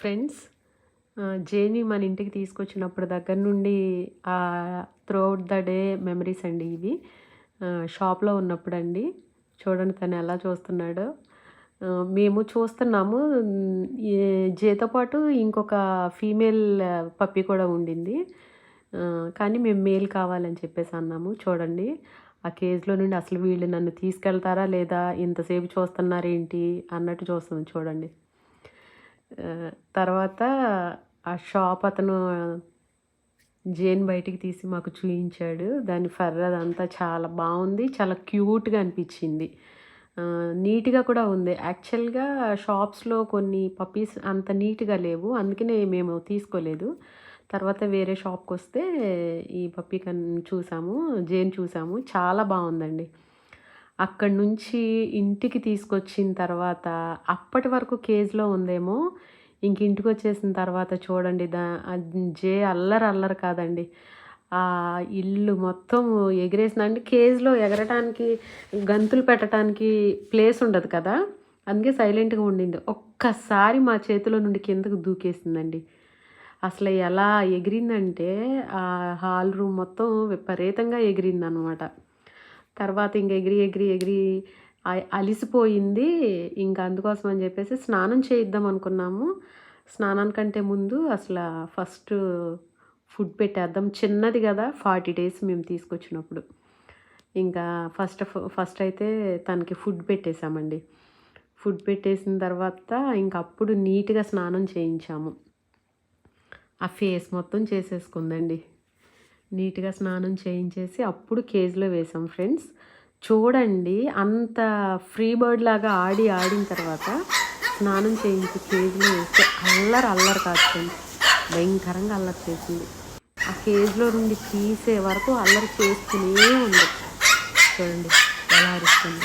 Friends, జేని మన ఇంటికి తీసుకొచ్చినప్పుడు దగ్గర నుండి త్రూఅవుట్ ద డే మెమరీస్ అండి ఇవి. షాప్లో ఉన్నప్పుడండి. చూడండి తను ఎలా చూస్తున్నాడో. మేము చూస్తున్నాము. జేతో పాటు ఇంకొక ఫీమేల్ పప్పీ కూడా ఉండింది. కానీ మేము మేల్ కావాలని చెప్పేసి అన్నాము. చూడండి ఆ కేజ్లో నుండి అసలు వీళ్ళు నన్ను తీసుకెళ్తారా లేదా, ఇంతసేపు చూస్తున్నారేంటి అన్నట్టు చూస్తుంది చూడండి. తర్వాత ఆ షాప్ అతను జేన్ బయటికి తీసి మాకు చూయించాడు. దాని ఫర్ అదంతా చాలా బాగుంది, చాలా క్యూట్గా అనిపించింది, నీట్గా కూడా ఉంది. యాక్చువల్గా షాప్స్లో కొన్ని పప్పీస్ అంత నీట్గా లేవు, అందుకనే మేము తీసుకోలేదు. తర్వాత వేరే షాప్కి వస్తే ఈ పప్పీ చూసాము, జేన్ చూసాము, చాలా బాగుందండి. అక్కడి నుంచి ఇంటికి తీసుకొచ్చిన తర్వాత అప్పటి వరకు కేజ్లో ఉందేమో, ఇంక ఇంటికి వచ్చేసిన తర్వాత చూడండి జే అల్లరి కాదండి, ఆ ఇల్లు మొత్తం ఎగిరేసిందండి. కేజ్లో ఎగరటానికి గంతులు పెట్టడానికి ప్లేస్ ఉండదు కదా, అందుకే సైలెంట్గా ఉండింది. ఒక్కసారి మా చేతిలో నుండి కిందకు దూకేసిందండి. అసలు ఎలా ఎగిరిందంటే ఆ హాల్ రూమ్ మొత్తం విపరీతంగా ఎగిరిందనమాట. తర్వాత ఇంక ఎగిరి అలిసిపోయింది. ఇంకా అందుకోసం అని చెప్పేసి స్నానం చేయిద్దాం అనుకున్నాము. స్నానానికంటే ముందు అసలు ఫస్ట్ ఫుడ్ పెట్టేద్దాం, చిన్నది కదా 40 days మేము తీసుకొచ్చినప్పుడు. ఇంకా ఫస్ట్ అయితే తనకి ఫుడ్ పెట్టేశామండి. ఫుడ్ పెట్టేసిన తర్వాత ఇంక అప్పుడు నీట్గా స్నానం చేయించాము. ఆ ఫేస్ మొత్తం చేసేసుకుందండి. నీట్గా స్నానం చేయించేసి అప్పుడు కేజ్లో వేసాం ఫ్రెండ్స్. చూడండి అంత ఫ్రీ బర్డ్ లాగా ఆడిన తర్వాత స్నానం చేయించి కేజ్లో వేస్తే అల్లరి కాదు ఫ్రెండ్స్, భయంకరంగా అల్లరి చేసింది. ఆ కేజ్లో నుండి తీసే వరకు అల్లరి చేస్తూనే ఉంది. చూడండి ఎలా అరుస్తుంది.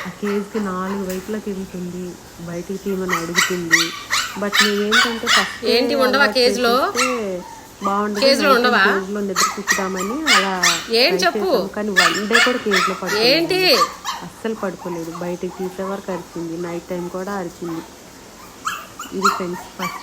ఆ కేజ్కి 4 వైపులా తిరుగుతుంది, బయటికి తీయమని అడుగుతుంది. బట్ నేనేంటంటే ఫస్ట్ బాగుంటుంది కేజ్లో నిద్ర కూర్చుదామని అలా చెప్పు, కానీ 1 day కూడా కేజ్లో పడుతుంది, అస్సలు పడుకోలేదు. బయటకు తీసే వరకు అరిచింది, నైట్ టైం కూడా అరిచింది. ఇది ఫ్రెండ్స్ ఫస్ట్